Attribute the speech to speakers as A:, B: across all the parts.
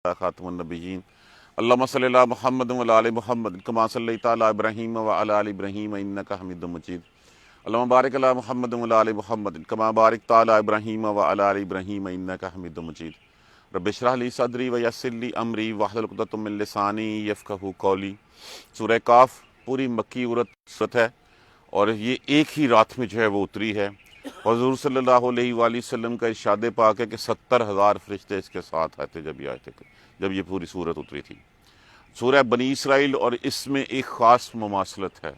A: خاتم النبیین اللہم صلی اللہ محمد و علی محمد کما صلیت علی ابراہیم و علی آل ابراہیم انک حمید مجید اللہم بارک علی محمد و علی محمد کما بارکت علی ابراہیم و علی آل ابراہیم انک حمید مجید رب اشرح لی صدری ویسر لی امری واحلل عقدۃ من لسانی یفقہوا قولی۔ سورہ کاف پوری مکی صورت ہے اور یہ ایک ہی رات میں جو ہے وہ اتری ہے۔ حضور صلی اللہ علیہ وآلہ وسلم کا ارشاد پاک ہے کہ 70,000 فرشتے اس کے ساتھ آئے تھے جب یہ پوری صورت اتری تھی۔ سورہ بنی اسرائیل اور اس میں ایک خاص مماثلت ہے،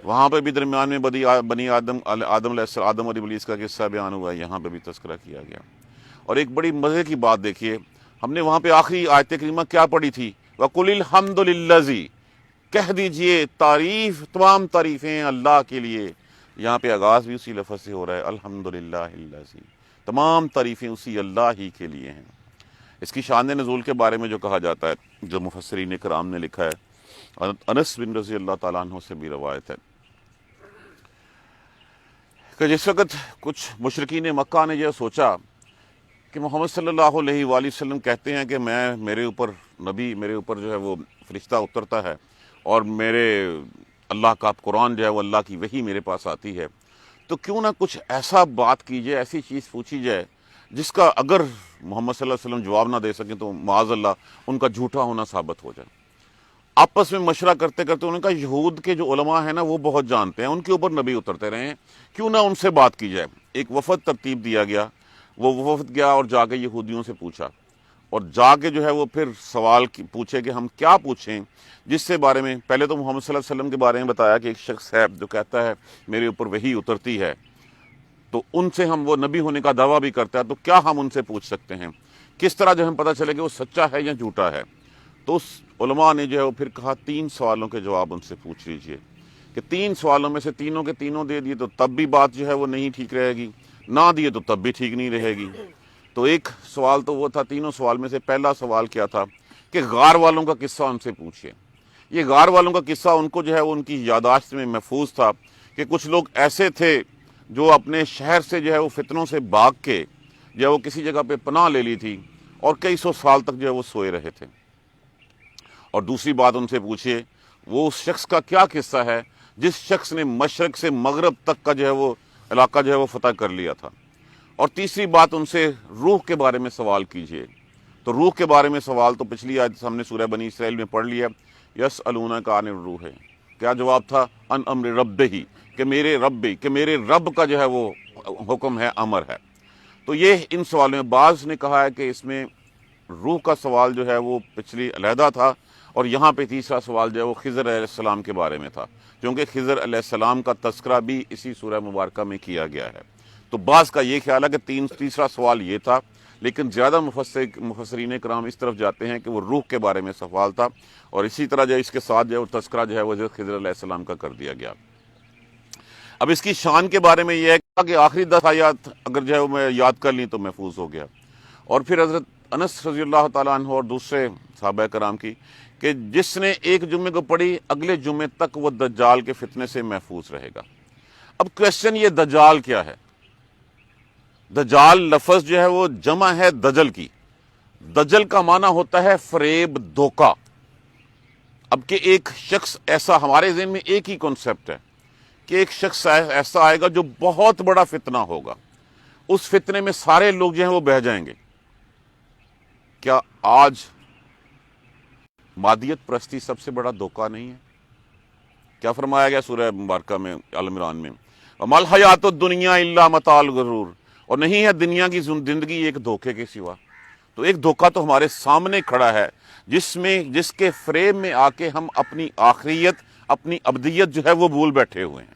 A: وہاں پہ بھی درمیان میں بنی آدم اور ابلیس کا قصہ بیان ہوا ہے، یہاں پہ بھی تذکرہ کیا گیا۔ اور ایک بڑی مزے کی بات دیکھیے، ہم نے وہاں پہ آخری آیت کریمہ کیا پڑھی تھی؟ وَقُلِ الْحَمْدُ لِلَّذِي، کہہ دیجئے تعریف، تمام تعریفیں اللہ کے لیے۔ یہاں پہ آغاز بھی اسی لفظ سے ہو رہا ہے، الحمدللہ الذی، تمام تعریفیں اسی اللہ ہی کے لیے ہیں۔ اس کی شان نزول کے بارے میں جو کہا جاتا ہے، جو مفسرین کرام نے لکھا ہے، انس بن رضی اللہ تعالیٰ عنہ سے بھی روایت ہے کہ جس وقت کچھ مشرکین مکہ نے یہ سوچا کہ محمد صلی اللہ علیہ وآلہ وسلم کہتے ہیں کہ میرے اوپر جو ہے وہ فرشتہ اترتا ہے اور میرے اللہ کا قرآن جو ہے وہ اللہ کی وحی میرے پاس آتی ہے، تو کیوں نہ کچھ ایسا بات کیجئے، ایسی چیز پوچھی جائے جس کا اگر محمد صلی اللہ علیہ وسلم جواب نہ دے سکیں تو معاذ اللہ ان کا جھوٹا ہونا ثابت ہو جائے۔ آپس میں مشورہ کرتے کرتے انہوں نے کہا یہود کے جو علماء ہیں نا وہ بہت جانتے ہیں، ان کے اوپر نبی اترتے رہے ہیں، کیوں نہ ان سے بات کی جائے۔ ایک وفد ترتیب دیا گیا، وہ وفد گیا اور جا کے یہودیوں سے پوچھا، اور جا کے جو ہے وہ پھر سوال پوچھے کہ ہم کیا پوچھیں، جس سے بارے میں پہلے تو محمد صلی اللہ علیہ وسلم کے بارے میں بتایا کہ ایک شخص ہے جو کہتا ہے میرے اوپر وحی اترتی ہے، تو ان سے ہم، وہ نبی ہونے کا دعویٰ بھی کرتا ہے، تو کیا ہم ان سے پوچھ سکتے ہیں، کس طرح جو ہم پتہ چلے کہ وہ سچا ہے یا جھوٹا ہے۔ تو اس علماء نے جو ہے وہ پھر کہا 3 سوالوں کے جواب ان سے پوچھ لیجئے، کہ 3 سوالوں میں سے تینوں کے تینوں دے دیے تو تب بھی بات جو ہے وہ نہیں ٹھیک رہے گی، نہ دیے تو تب بھی ٹھیک نہیں رہے گی۔ تو ایک سوال تو وہ تھا، تینوں سوال میں سے پہلا سوال کیا تھا کہ غار والوں کا قصہ ان سے پوچھئے۔ یہ غار والوں کا قصہ ان کو جو ہے ان کی یادداشت میں محفوظ تھا کہ کچھ لوگ ایسے تھے جو اپنے شہر سے جو ہے وہ فتنوں سے بھاگ کے جو ہے وہ کسی جگہ پہ پناہ لے لی تھی اور کئی سو سال تک جو ہے وہ سوئے رہے تھے۔ اور دوسری بات ان سے پوچھئے وہ اس شخص کا کیا قصہ ہے جس شخص نے مشرق سے مغرب تک کا جو ہے وہ علاقہ جو ہے وہ فتح کر لیا تھا۔ اور تیسری بات ان سے روح کے بارے میں سوال کیجئے۔ تو روح کے بارے میں سوال تو پچھلی آیت ہم نے سورہ بنی اسرائیل میں پڑھ لیا، یسألونک عن الروح، کیا جواب تھا؟ ان امر ربہ، کہ میرے رب کا جو ہے وہ حکم ہے، امر ہے۔ تو یہ ان سوالوں میں بعض نے کہا ہے کہ اس میں روح کا سوال جو ہے وہ پچھلی علیحدہ تھا، اور یہاں پہ تیسرا سوال جو ہے وہ خضر علیہ السلام کے بارے میں تھا، کیونکہ خضر علیہ السلام کا تذکرہ بھی اسی سورہ مبارکہ میں کیا گیا ہے۔ تو بعض کا یہ خیال ہے کہ تیسرا سوال یہ تھا، لیکن زیادہ مفسرین کرام اس طرف جاتے ہیں کہ وہ روح کے بارے میں سوال تھا، اور اسی طرح جو اس کے ساتھ جو ہے وہ تذکرہ جو ہے وہ خضر علیہ السلام کا کر دیا گیا۔ اب اس کی شان کے بارے میں یہ ہے کہ آخری 10 آیات اگر جو ہے وہ میں یاد کر لیں تو محفوظ ہو گیا۔ اور پھر حضرت انس رضی اللہ تعالیٰ عنہ اور دوسرے صحابہ کرام کی کہ جس نے ایک جمعے کو پڑھی اگلے جمعے تک وہ دجال کے فتنے سے محفوظ رہے گا۔ اب کویسچن یہ دجال کیا ہے؟ دجال لفظ جو ہے وہ جمع ہے دجل کی۔ دجل کا معنی ہوتا ہے فریب، دھوکہ۔ اب کہ ایک شخص ایسا، ہمارے ذہن میں ایک ہی کنسپٹ ہے کہ ایک شخص ایسا آئے گا جو بہت بڑا فتنہ ہوگا، اس فتنے میں سارے لوگ جو ہیں وہ بہہ جائیں گے۔ کیا آج مادیت پرستی سب سے بڑا دھوکہ نہیں ہے؟ کیا فرمایا گیا سورہ مبارکہ میں، آل عمران میں، وَمَا الْحَيَاةُ الدُّنْيَا إِلَّا مَتَاعُ الْغُرُورِ، اور نہیں ہے دنیا کی زندگی ایک دھوکے کے سوا۔ تو ایک دھوکہ تو ہمارے سامنے کھڑا ہے جس کے فریب میں آ کے ہم اپنی آخریت، اپنی ابدیت جو ہے وہ بھول بیٹھے ہوئے ہیں۔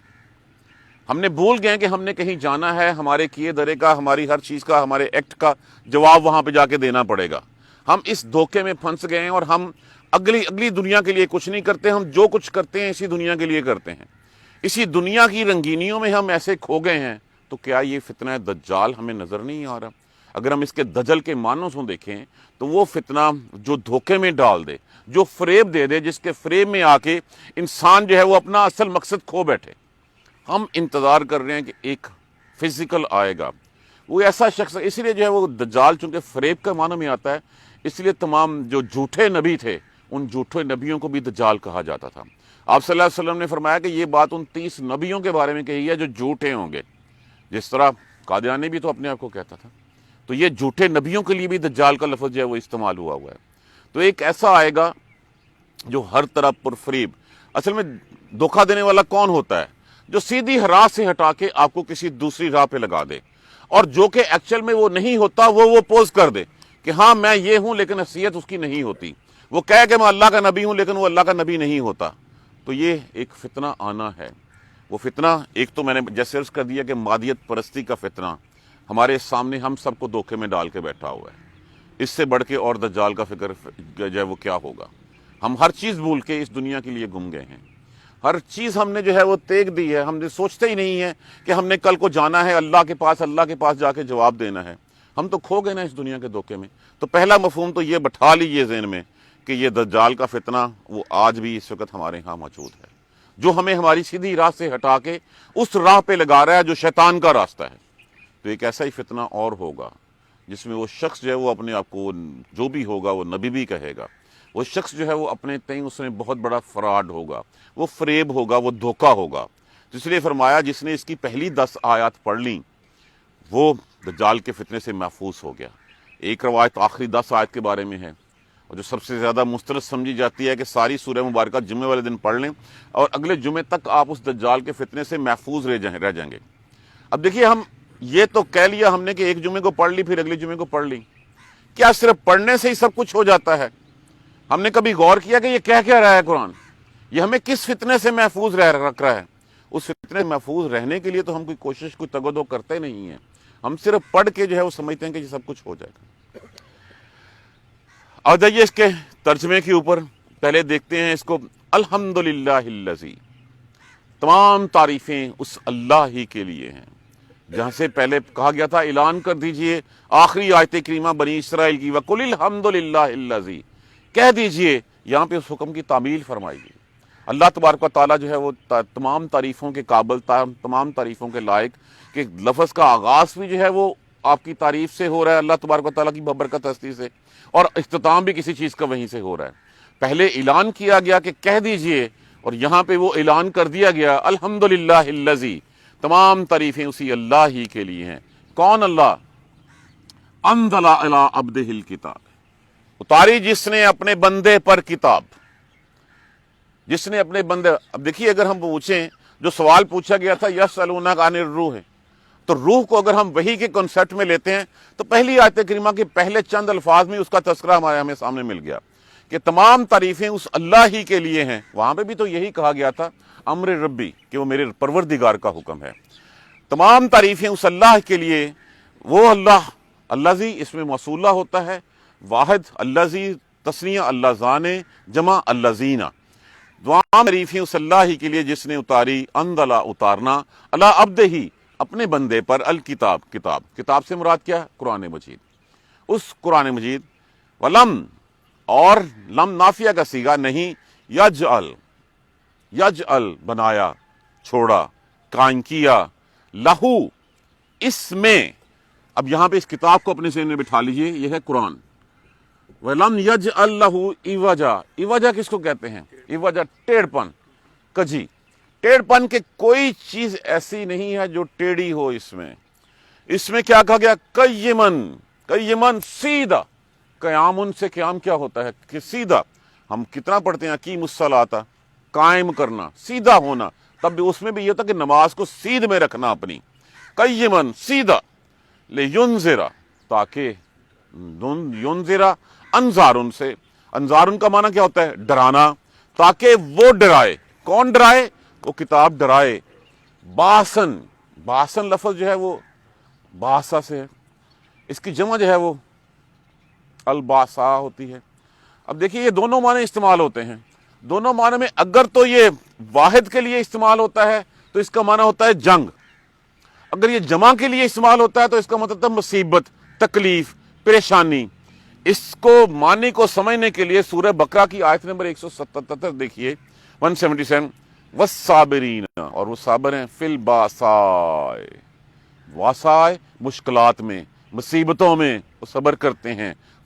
A: ہم نے بھول گئے کہ ہم نے کہیں جانا ہے، ہمارے کیے درے کا، ہماری ہر چیز کا، ہمارے ایکٹ کا جواب وہاں پہ جا کے دینا پڑے گا۔ ہم اس دھوکے میں پھنس گئے ہیں اور ہم اگلی دنیا کے لیے کچھ نہیں کرتے، ہم جو کچھ کرتے ہیں اسی دنیا کے لیے کرتے ہیں۔ اسی دنیا کی رنگینیوں میں ہم ایسے کھو گئے ہیں۔ تو کیا یہ فتنہ دجال ہمیں نظر نہیں آ رہا؟ اگر ہم اس کے دجل کے معنوں سے دیکھیں تو وہ فتنہ جو دھوکے میں ڈال دے، جو فریب دے دے، جس کے فریب میں آ کے انسان جو ہے وہ اپنا اصل مقصد کھو بیٹھے۔ ہم انتظار کر رہے ہیں کہ ایک فزیکل آئے گا، وہ ایسا شخص، اس لیے جو ہے وہ دجال چونکہ فریب کا معنی میں آتا ہے، اس لیے تمام جو جھوٹے نبی تھے ان جھوٹے نبیوں کو بھی دجال کہا جاتا تھا۔ آپ صلی اللہ علیہ وسلم نے فرمایا کہ یہ بات ان 30 نبیوں کے بارے میں کہی ہے جو جھوٹے ہوں گے، جس طرح قادیانی بھی تو اپنے آپ کو کہتا تھا۔ تو یہ جھوٹے نبیوں کے لیے بھی دجال کا لفظ جو ہے وہ استعمال ہوا ہے۔ تو ایک ایسا آئے گا جو ہر طرح پر فریب، اصل میں دھوکہ دینے والا کون ہوتا ہے؟ جو سیدھی راہ سے ہٹا کے آپ کو کسی دوسری راہ پہ لگا دے، اور جو کہ ایکچوئل میں وہ نہیں ہوتا وہ پوز کر دے کہ ہاں میں یہ ہوں لیکن حیثیت اس کی نہیں ہوتی، وہ کہے کہ میں اللہ کا نبی ہوں لیکن وہ اللہ کا نبی نہیں ہوتا۔ تو یہ ایک فتنہ آنا ہے۔ وہ فتنہ ایک تو میں نے جیسے عرض کر دیا کہ مادیت پرستی کا فتنہ ہمارے سامنے ہم سب کو دھوکے میں ڈال کے بیٹھا ہوا ہے۔ اس سے بڑھ کے اور دجال کا فکر جو ہے وہ کیا ہوگا؟ ہم ہر چیز بھول کے اس دنیا کے لیے گم گئے ہیں۔ ہر چیز ہم نے جو ہے وہ تیگ دی ہے، ہم نے سوچتے ہی نہیں ہے کہ ہم نے کل کو جانا ہے اللہ کے پاس جا کے جواب دینا ہے۔ ہم تو کھو گئے نا اس دنیا کے دھوکے میں۔ تو پہلا مفہوم تو یہ بٹھا لیجئے ذہن میں کہ یہ دجال کا فتنہ وہ آج بھی اس وقت ہمارے ہاں موجود ہے، جو ہمیں ہماری سیدھی راہ سے ہٹا کے اس راہ پہ لگا رہا ہے جو شیطان کا راستہ ہے۔ تو ایک ایسا ہی فتنہ اور ہوگا جس میں وہ شخص جو ہے وہ اپنے آپ کو جو بھی ہوگا وہ نبی بھی کہے گا، وہ شخص جو ہے وہ اپنے تئیں اس میں بہت بڑا فراڈ ہوگا، وہ فریب ہوگا، وہ دھوکہ ہوگا۔ تو اس لیے فرمایا جس نے اس کی پہلی 10 آیات پڑھ لیں وہ دجال کے فتنے سے محفوظ ہو گیا۔ ایک روایت آخری 10 آیت کے بارے میں ہے، اور جو سب سے زیادہ مسترد سمجھی جاتی ہے کہ ساری سورہ مبارکہ جمعے والے دن پڑھ لیں اور اگلے جمعے تک آپ اس دجال کے فتنے سے محفوظ رہ جائیں گے۔ اب دیکھیے ہم یہ تو کہہ لیا ہم نے کہ ایک جمعے کو پڑھ لی پھر اگلے جمعے کو پڑھ لی، کیا صرف پڑھنے سے ہی سب کچھ ہو جاتا ہے؟ ہم نے کبھی غور کیا کہ یہ کہہ کیا رہا ہے قرآن؟ یہ ہمیں کس فتنے سے محفوظ رکھ رہا ہے؟ اس فتنے سے محفوظ رہنے کے لیے تو ہم کوئی کوشش کوئی تگ و دو کرتے نہیں ہیں، ہم صرف پڑھ کے جو ہے وہ سمجھتے ہیں کہ یہ سب کچھ ہو جائے گا۔ آ جائیے اس کے ترجمے کے اوپر، پہلے دیکھتے ہیں اس کو۔ الحمدللہ الذی، تمام تعریفیں اس اللہ ہی کے لیے ہیں، جہاں سے پہلے کہا گیا تھا اعلان کر دیجئے آخری آیت کریمہ بنی اسرائیل کی، وَقُلِ الْحَمْدُ الَّذِي، کہہ دیجئے، یہاں پہ اس حکم کی تعمیل فرمائی گئی۔ اللہ تبارک و تعالیٰ جو ہے وہ تمام تعریفوں کے قابل، تمام تعریفوں کے لائق، کہ لفظ کا آغاز بھی جو ہے وہ آپ کی تعریف سے ہو رہا ہے، اللہ تبارک و تعالیٰ کی ببرکت ہستی سے، اور اختتام بھی کسی چیز کا وہیں سے ہو رہا ہے۔ پہلے اعلان کیا گیا کہ کہہ دیجئے، اور یہاں پہ وہ اعلان کر دیا گیا الحمدللہ الذی، تمام تعریفیں اسی اللہ ہی کے لیے ہیں۔ کون اللہ؟ انزل علی عبدہ الکتاب، اتاری جس نے اپنے بندے پر کتاب، جس نے اپنے بندے۔ اب دیکھیے اگر ہم پوچھیں، جو سوال پوچھا گیا تھا یسألونک عن الروح، تو روح کو اگر ہم وحی کے کنسیپٹ میں لیتے ہیں تو پہلی آیت کریمہ کے پہلے چند الفاظ میں اس کا تذکرہ ہمیں سامنے مل گیا کہ تمام تعریفیں اس اللہ ہی کے لیے ہیں۔ وہاں پہ بھی تو یہی کہا گیا تھا امر ربی، کہ وہ میرے پروردگار کا حکم ہے۔ تمام تعریفیں اس اللہ کے لیے، وہ اللہ، الذی اس میں موصولہ ہوتا ہے، واحد الذی، تثنیہ اللہ زانے، جمع الذین، تمام تعریفیں اس اللہ ہی کے لیے جس نے اتاری، انزل اتارنا، علی عبدہ ہی اپنے بندے پر، الکتاب کتاب، کتاب سے مراد کیا ہے؟ قرآن مجید، اس قرآن مجید، ولم، اور لم نافیہ کا صیغہ نہیں، یجعل، یجعل بنایا، چھوڑا، قائم کیا، لہو اس میں۔ اب یہاں پہ اس کتاب کو اپنے ذہن میں بٹھا لیجئے، یہ ہے قرآن۔ وَلَمْ يَجْعَلْ لَهُ عِوَجًا، عوجہ کس کو کہتے ہیں؟ عوجہ ٹیڑھ پن، کجی، ٹیڑھ پن کے کوئی چیز ایسی نہیں ہے جو ٹیڑھی ہو۔ اس میں کیا کہا گیا؟ قیمن، قیمن سیدھا، قیامن سے قیام کیا ہوتا ہے؟ کہ سیدھا۔ ہم کتنا پڑھتے ہیں اقیم الصلاۃ، قائم کرنا، سیدھا ہونا، تب بھی اس میں بھی یہ ہوتا کہ نماز کو سیدھ میں رکھنا اپنی، قیمن سیدھا، لینذرا تاکہ، ینذرا انذارن سے، انذارن کا معنی کیا ہوتا ہے؟ ڈرانا، تاکہ وہ ڈرائے۔ کون ڈرائے؟ وہ کتاب ڈرائے۔ باسن، باسن لفظ جو ہے وہ باسا سے ہے، اس کی جمع جو ہے وہ الباسا ہوتی ہے۔ اب دیکھیے یہ دونوں معنی استعمال ہوتے ہیں، دونوں معنی میں اگر تو یہ واحد کے لیے استعمال ہوتا ہے تو اس کا معنی ہوتا ہے جنگ، اگر یہ جمع کے لیے استعمال ہوتا ہے تو اس کا مطلب ہے مصیبت، تکلیف، پریشانی۔ اس کو معنی کو سمجھنے کے لیے سورہ بقرہ کی آیت نمبر 177 دیکھیے، 177، والصابرین، اور وہ صابر ہیں، فی الباسائے، واسائے مشکلات میں، مصیبتوں میں وہ صبر کرتے ہیں،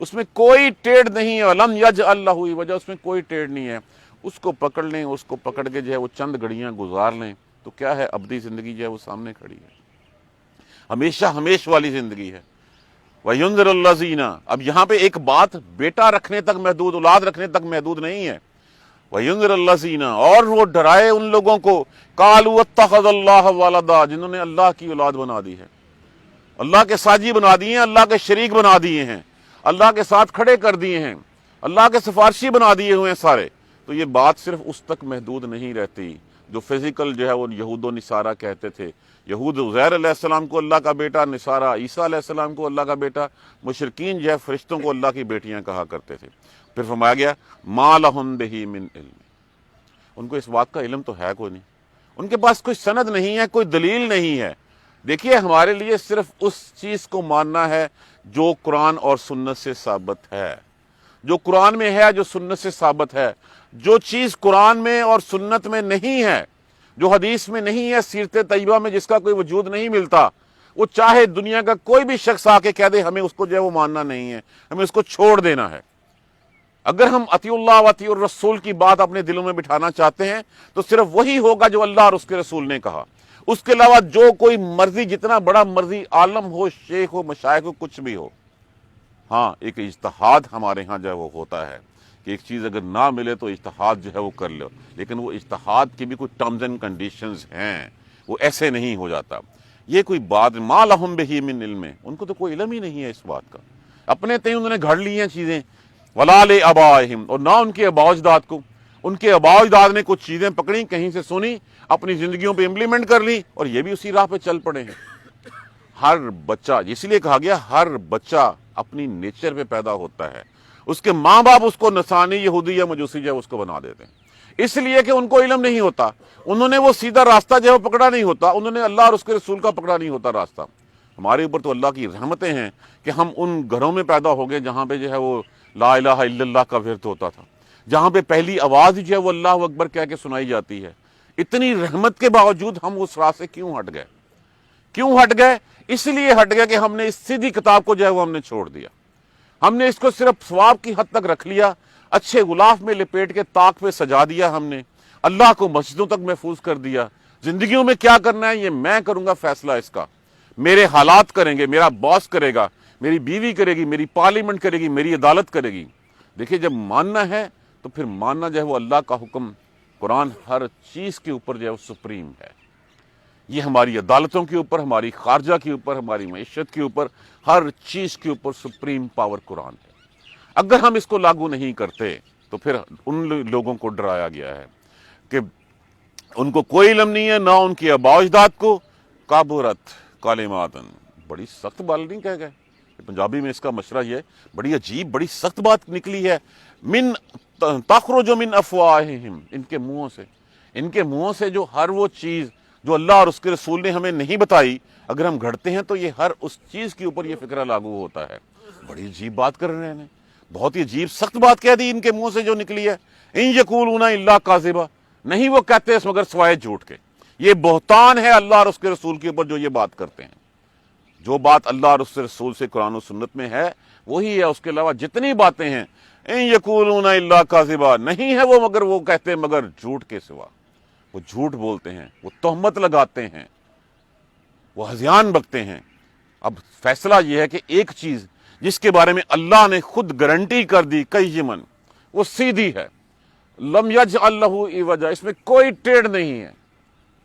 A: اس میں کوئی ٹیڑھ نہیں ہے، لم یجعل لہ عوجا، اس میں کوئی ٹیڑھ نہیں ہے، اس کو پکڑ لیں، اس کو پکڑ کے جو ہے وہ چند گھڑیاں گزار لیں تو کیا ہے، ابدی زندگی جو ہے وہ سامنے کھڑی ہے، ہمیشہ ہمیش والی زندگی ہے۔ وَيُنذِرُ الَّذِينَ، اب یہاں پہ ایک بات بیٹا رکھنے تک محدود، اولاد رکھنے تک محدود نہیں ہے، وَيُنذِرُ الَّذِينَ، اور وہ ڈرائے ان لوگوں کو، قَالُوا اتَّخَذَ اللَّهَ وَلَدًا، جنہوں نے اللہ کی اولاد بنا دی ہے، اللہ کے ساجی بنا دیے ہیں، اللہ کے شریک بنا دیے ہیں، اللہ کے ساتھ کھڑے کر دیے ہیں، اللہ کے سفارشی بنا دیے ہوئے ہیں سارے۔ تو یہ بات صرف اس تک محدود نہیں رہتی جو فزیکل جو ہے وہ یہود و نصارہ کہتے تھے، یہود عزیر علیہ السلام کو اللہ کا بیٹا، نصارہ عیسیٰ علیہ السلام کو اللہ کا بیٹا، مشرکین جو ہے فرشتوں کو اللہ کی بیٹیاں کہا کرتے تھے۔ پھر فرمایا گیا ما لہم بہ من علم، ان کو اس بات کا علم تو ہے کوئی نہیں، ان کے پاس کوئی سند نہیں ہے، کوئی دلیل نہیں ہے۔ دیکھیے ہمارے لیے صرف اس چیز کو ماننا ہے جو قرآن اور سنت سے ثابت ہے، جو قرآن میں ہے، جو سنت سے ثابت ہے۔ جو چیز قرآن میں اور سنت میں نہیں ہے، جو حدیث میں نہیں ہے، سیرت طیبہ میں جس کا کوئی وجود نہیں ملتا، وہ چاہے دنیا کا کوئی بھی شخص آ کے کہہ دے ہمیں اس کو جو ہے وہ ماننا نہیں ہے، ہمیں اس کو چھوڑ دینا ہے۔ اگر ہم اطیع اللہ و اطیع الرسول کی بات اپنے دلوں میں بٹھانا چاہتے ہیں تو صرف وہی ہوگا جو اللہ اور اس کے رسول نے کہا، اس کے علاوہ جو کوئی مرضی، جتنا بڑا مرضی عالم ہو، شیخ ہو، مشائخ ہو، کچھ بھی ہو۔ ہاں ایک اجتہاد ہمارے ہاں جو ہے وہ ہوتا ہے کہ ایک چیز اگر نہ ملے تو اجتہاد جو ہے وہ کر لو، لیکن وہ اجتہاد کی بھی کوئی ٹرمز اینڈ کنڈیشنز ہیں، وہ ایسے نہیں ہو جاتا۔ یہ کوئی بات ما لہم بہ من علم، ان کو تو کوئی علم ہی نہیں ہے اس بات کا، اپنے تئیں انہوں نے گھڑ لی ہیں چیزیں، ولا لآبائہم، اور نہ ان کے آباء و اجداد کو، ان کے آباء و اجداد نے کچھ چیزیں پکڑی، کہیں سے سنی، اپنی زندگیوں پہ امپلیمنٹ کر لی، اور یہ بھی اسی راہ پہ چل پڑے ہیں۔ ہر بچہ، اس لیے کہا گیا ہر بچہ اپنی نیچر پہ پیدا ہوتا ہے، اس کے ماں باپ اس کو نصرانی، یہودی یا مجوسی جو ہے اس کو بنا دیتے ہیں، اس لیے کہ ان کو علم نہیں ہوتا، انہوں نے وہ سیدھا راستہ جو ہے وہ پکڑا نہیں ہوتا، انہوں نے اللہ اور اس کے رسول کا پکڑا نہیں ہوتا راستہ۔ ہمارے اوپر تو اللہ کی رحمتیں ہیں کہ ہم ان گھروں میں پیدا ہو گئے جہاں پہ جو ہے وہ لا الہ الا اللہ کا ورد ہوتا تھا، جہاں پہ پہلی آواز جو ہے وہ اللہ اکبر کہہ کے سنائی جاتی ہے۔ اتنی رحمت کے باوجود ہم اس راہ سے کیوں ہٹ گئے؟ کیوں ہٹ گئے؟ اس لیے ہٹ گئے کہ ہم نے اس سیدھی کتاب کو جو ہے وہ ہم نے چھوڑ دیا، ہم نے اس کو صرف ثواب کی حد تک رکھ لیا، اچھے غلاف میں لپیٹ کے طاق پہ سجا دیا ہم نے، اللہ کو مسجدوں تک محفوظ کر دیا۔ زندگیوں میں کیا کرنا ہے یہ میں کروں گا فیصلہ، اس کا میرے حالات کریں گے، میرا باس کرے گا، میری بیوی کرے گی، میری پارلیمنٹ کرے گی، میری عدالت کرے گی۔ دیکھیے جب ماننا ہے تو پھر ماننا جو ہے وہ اللہ کا حکم، قرآن ہر چیز کے اوپر جو ہے وہ سپریم ہے، یہ ہماری عدالتوں کے اوپر، ہماری خارجہ کے اوپر، ہماری معیشت کے اوپر، ہر چیز کے اوپر سپریم پاور قرآن ہے۔ اگر ہم اس کو لاگو نہیں کرتے تو پھر ان لوگوں کو ڈرایا گیا ہے کہ ان کو کوئی علم نہیں ہے، نہ ان کے آباء و اجداد کو، کابرت کلماتن، بڑی سخت بات نہیں کہہ گئے، پنجابی میں اس کا مشرہ یہ ہے، بڑی عجیب، بڑی سخت بات نکلی ہے، من تخرج من افواہہم، ان کے منہوں سے، ان کے منہوں سے جو ہر وہ چیز جو اللہ اور اس کے رسول نے ہمیں نہیں بتائی، اگر ہم گھڑتے ہیں تو یہ ہر اس چیز کے اوپر یہ فکرہ لاگو ہوتا ہے۔ بڑی عجیب بات کر رہے ہیں، بہت ہی عجیب سخت بات کہہ دی ان کے منہ سے جو نکلی ہے۔ ان یقولون الا کاذبا، نہیں وہ کہتے اس مگر سوائے جھوٹ کے۔ یہ بہتان ہے اللہ اور اس کے رسول کے اوپر جو یہ بات کرتے ہیں۔ جو بات اللہ اور اس کے رسول سے قرآن و سنت میں ہے وہی ہے، اس کے علاوہ جتنی باتیں ہیں، ان یقولون الا کاذبا، نہیں ہے وہ مگر وہ کہتے ہیں مگر جھوٹ کے سوا، وہ جھوٹ بولتے ہیں، وہ تہمت لگاتے ہیں، وہ ہذیان بکتے ہیں۔ اب فیصلہ یہ ہے کہ ایک چیز جس کے بارے میں اللہ نے خود گارنٹی کر دی قیمن، وہ سیدھی ہے، لم یجعل لہ عوجا، اس میں کوئی ٹیڑھ نہیں ہے۔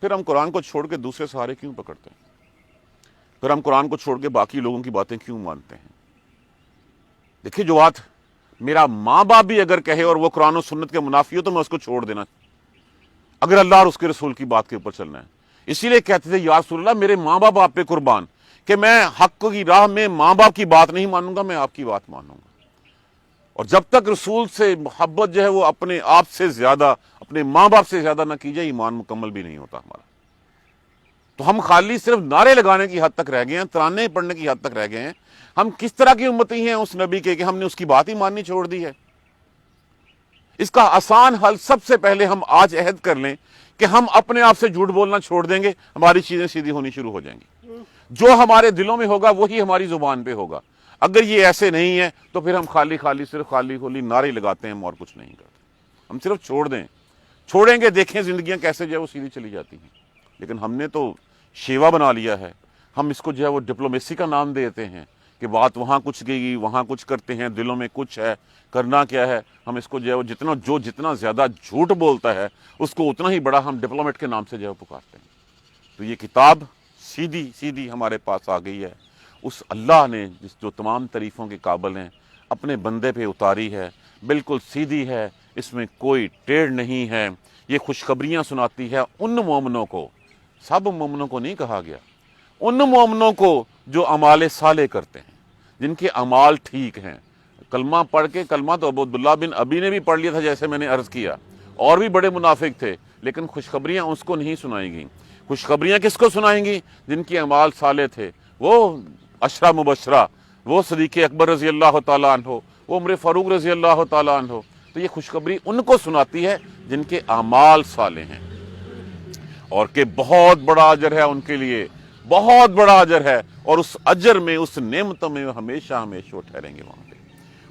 A: پھر ہم قرآن کو چھوڑ کے دوسرے سہارے کیوں پکڑتے ہیں؟ پھر ہم قرآن کو چھوڑ کے باقی لوگوں کی باتیں کیوں مانتے ہیں؟ دیکھیے جو بات میرا ماں باپ بھی اگر کہے اور وہ قرآن و سنت کے منافی ہو تو میں اس کو چھوڑ دینا، اگر اللہ اور اس کے رسول کی بات کے اوپر چلنا ہے۔ اسی لیے کہتے تھے یا رسول اللہ میرے ماں باپ آپ پہ قربان، کہ میں حق کی راہ میں ماں باپ کی بات نہیں مانوں گا، میں آپ کی بات مانوں گا۔ اور جب تک رسول سے محبت جو ہے وہ اپنے آپ سے زیادہ، اپنے ماں باپ سے زیادہ نہ کی جائے، ایمان مکمل بھی نہیں ہوتا ہمارا۔ تو ہم خالی صرف نعرے لگانے کی حد تک رہ گئے ہیں، ترانے پڑھنے کی حد تک رہ گئے ہیں۔ ہم کس طرح کی امتی ہیں اس نبی کے کہ ہم نے اس کی بات ہی ماننی چھوڑ دی ہے؟ اس کا آسان حل سب سے پہلے ہم آج عہد کر لیں کہ ہم اپنے آپ سے جھوٹ بولنا چھوڑ دیں گے، ہماری چیزیں سیدھی ہونی شروع ہو جائیں گی۔ جو ہمارے دلوں میں ہوگا وہی ہماری زبان پہ ہوگا۔ اگر یہ ایسے نہیں ہے تو پھر ہم صرف خالی نعرے لگاتے ہیں اور کچھ نہیں کرتے. ہم صرف چھوڑیں گے، دیکھیں زندگیاں کیسے جو ہے وہ سیدھی چلی جاتی ہیں. لیکن ہم نے تو شیوا بنا لیا ہے. ہم اس کو جو ہے وہ ڈپلومیسی کا نام دیتے ہیں کہ بات وہاں کچھ گئی، وہاں کچھ کرتے ہیں، دلوں میں کچھ ہے، کرنا کیا ہے. ہم اس کو جو ہے وہ جتنا زیادہ جھوٹ بولتا ہے اس کو اتنا ہی بڑا ہم ڈپلومیٹ کے نام سے جو ہے پکارتے ہیں. تو یہ کتاب سیدھی ہمارے پاس آ گئی ہے. اس اللہ نے جو تمام تعریفوں کے قابل ہیں اپنے بندے پہ اتاری ہے. بالکل سیدھی ہے، اس میں کوئی ٹیڑھ نہیں ہے. یہ خوشخبریاں سناتی ہے ان مومنوں کو، سب مومنوں کو نہیں کہا گیا، ان مومنوں کو جو اعمال صالح کرتے ہیں، جن کے اعمال ٹھیک ہیں. کلمہ پڑھ کے، کلمہ تو عبداللہ بن ابی نے بھی پڑھ لیا تھا جیسے میں نے عرض کیا، اور بھی بڑے منافق تھے، لیکن خوشخبریاں اس کو نہیں سنائی گئیں. خوشخبریاں کس کو سنائیں گی؟ جن کے اعمال صالح تھے، وہ عشرہ مبشرہ، وہ صدیق اکبر رضی اللہ تعالیٰ عنہ، وہ عمر فاروق رضی اللہ تعالیٰ عنہ. تو یہ خوشخبری ان کو سناتی ہے جن کے اعمال صالح ہیں، اور کہ بہت بڑا اجر ہے ان کے لیے، بہت بڑا اجر ہے. اور اس اجر میں، اس نعمتوں میں ہمیشہ وہ ٹھہریں گے وہاں پہ.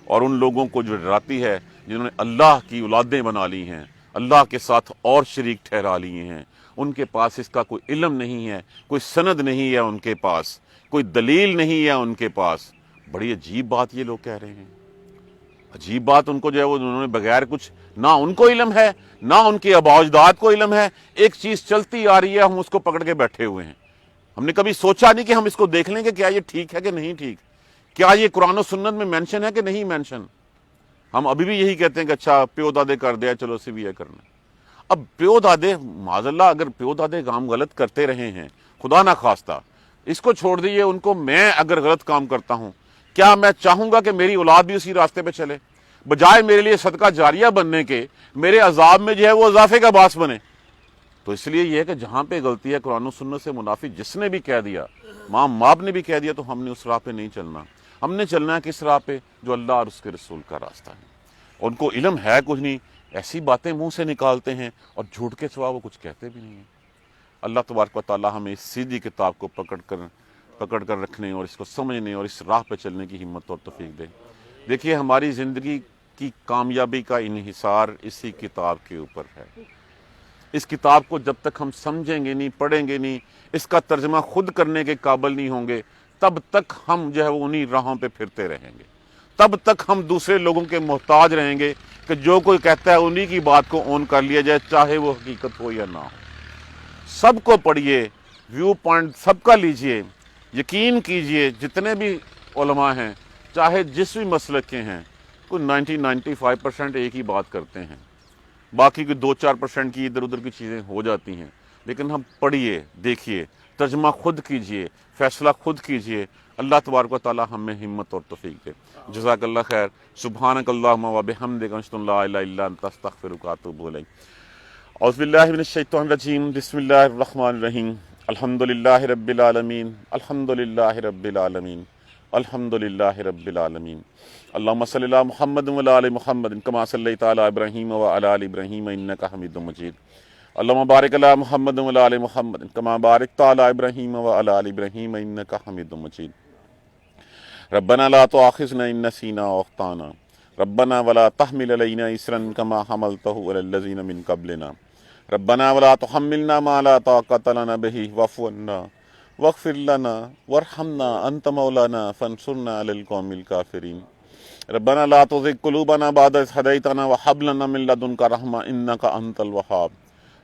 A: اور ان لوگوں کو جو ڈراتی ہے جنہوں نے اللہ کی اولادیں بنا لی ہیں، اللہ کے ساتھ اور شریک ٹھہرا لیے ہیں، ان کے پاس اس کا کوئی علم نہیں ہے، کوئی سند نہیں ہے ان کے پاس، کوئی دلیل نہیں ہے ان کے پاس. بڑی عجیب بات یہ لوگ کہہ رہے ہیں، عجیب بات. ان کو جو ہے وہ انہوں نے بغیر کچھ، نہ ان کو علم ہے، نہ ان کے آباء و اجداد کو علم ہے. ایک چیز چلتی آ رہی ہے، ہم اس کو پکڑ کے بیٹھے ہوئے ہیں. ہم نے کبھی سوچا نہیں کہ ہم اس کو دیکھ لیں کہ کیا یہ ٹھیک ہے کہ نہیں ٹھیک، کیا یہ قرآن و سنت میں مینشن ہے کہ نہیں مینشن. ہم ابھی بھی یہی کہتے ہیں کہ اچھا پیو دادے کر دیا، چلو اسی بھی یہ کرنا. اب پیو دادے، معاذ اللہ، اگر پیو دادے کام غلط کرتے رہے ہیں، خدا نہ خواستہ، اس کو چھوڑ دیجیے ان کو. میں اگر غلط کام کرتا ہوں، کیا میں چاہوں گا کہ میری اولاد بھی اسی راستے پہ چلے؟ بجائے میرے لیے صدقہ جاریہ بننے کے، میرے عذاب میں جو ہے وہ اضافے کا باعث بنے. تو اس لیے یہ ہے کہ جہاں پہ غلطی ہے، قرآن و سنت سے منافی جس نے بھی کہہ دیا، ماں باپ نے بھی کہہ دیا، تو ہم نے اس راہ پہ نہیں چلنا. ہم نے چلنا ہے کس راہ پہ؟ جو اللہ اور اس کے رسول کا راستہ ہے. ان کو علم ہے کچھ نہیں، ایسی باتیں منہ سے نکالتے ہیں اور جھوٹ کے سوا وہ کچھ کہتے بھی نہیں ہیں. اللہ تبارک و تعالی ہمیں اس سیدھی کتاب کو پکڑ کر رکھنے اور اس کو سمجھنے اور اس راہ پہ چلنے کی ہمت اور توفیق دے. دیکھیے، ہماری زندگی کی کامیابی کا انحصار اسی کتاب کے اوپر ہے. اس کتاب کو جب تک ہم سمجھیں گے نہیں، پڑھیں گے نہیں، اس کا ترجمہ خود کرنے کے قابل نہیں ہوں گے، تب تک ہم جو ہے وہ انہی راہوں پہ پھرتے رہیں گے. تب تک ہم دوسرے لوگوں کے محتاج رہیں گے کہ جو کوئی کہتا ہے انہی کی بات کو اون کر لیا جائے، چاہے وہ حقیقت ہو یا نہ ہو. سب کو پڑھیے، ویو پوائنٹ سب کا لیجئے. یقین کیجئے جتنے بھی علماء ہیں، چاہے جس بھی مسلک کے ہیں، کوئی 95% ایک ہی بات کرتے ہیں، باقی کوئی 2-4% کی ادھر ادھر کی چیزیں ہو جاتی ہیں. لیکن ہم پڑھیے، دیکھیے، ترجمہ خود کیجئے، فیصلہ خود کیجئے. اللہ تبارک و تعالی ہمیں ہمت اور توفیق دے. جزاک اللہ خیر. سبحانک اللہم و بحمدک، اشہد ان لا الہ الا انت، استغفرک و اتوب الیک. اعوذ باللہ من الشیطان الرجیم. بسم اللہ الرحمن الرحیم. الحمدللہ رب العالمین، الحمدللہ رب العالمین، الحمدللہ رب العالمین. اللہم صلی علی محمد و علی آل محمد کما صلیت علی ابراہیم و علی آل ابراہیم انک حمید مجید. اللہم بارک علی محمد و علی آل محمد کما بارکت علی ابراہیم و علی آل ابراہیم انک حمید مجید. ربنا لا تؤاخذنا ان نسینا او اخطانا، ربنا ولا تحمل علینا اسرا کما حملته علی الذین من قبلنا، ربنا ولا تحملنا ما لا طاقۃ لنا به واعف عنا واغفر لنا وارحمنا انت مولانا فانصرنا علی القوم الکافرین. ربنا لا تزغ قلوبنا بعد إذ هديتنا وهب لنا من لدنك رحمة إنك أنت الوهاب.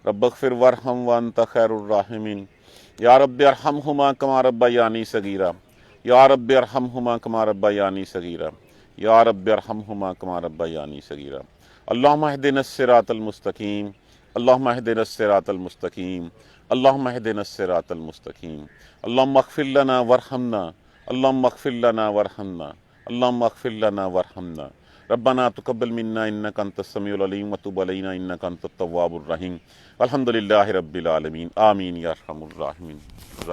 A: رب اغفر وارحم وأنت خير الراحمين. یا رب ارحمهما كما ربياني صغيرا، یا رب ارحمهما كما ربياني صغيرا، یا رب ارحمهما كما ربياني صغيرا. اللهم اهدنا الصراط المستقيم، اللهم اهدنا الصراط المستقيم، اللهم اهدنا الصراط المستقيم. اللهم اغفر لنا وارحمنا، اللهم اغفر لنا وارحمنا، اللهم اغفر لنا وارحمنا. ربنا تقبل منا انك انت السميع العليم وتب علينا انك انت التواب الرحيم. الحمد لله رب العالمين. آمين يا ارحم الراحمين.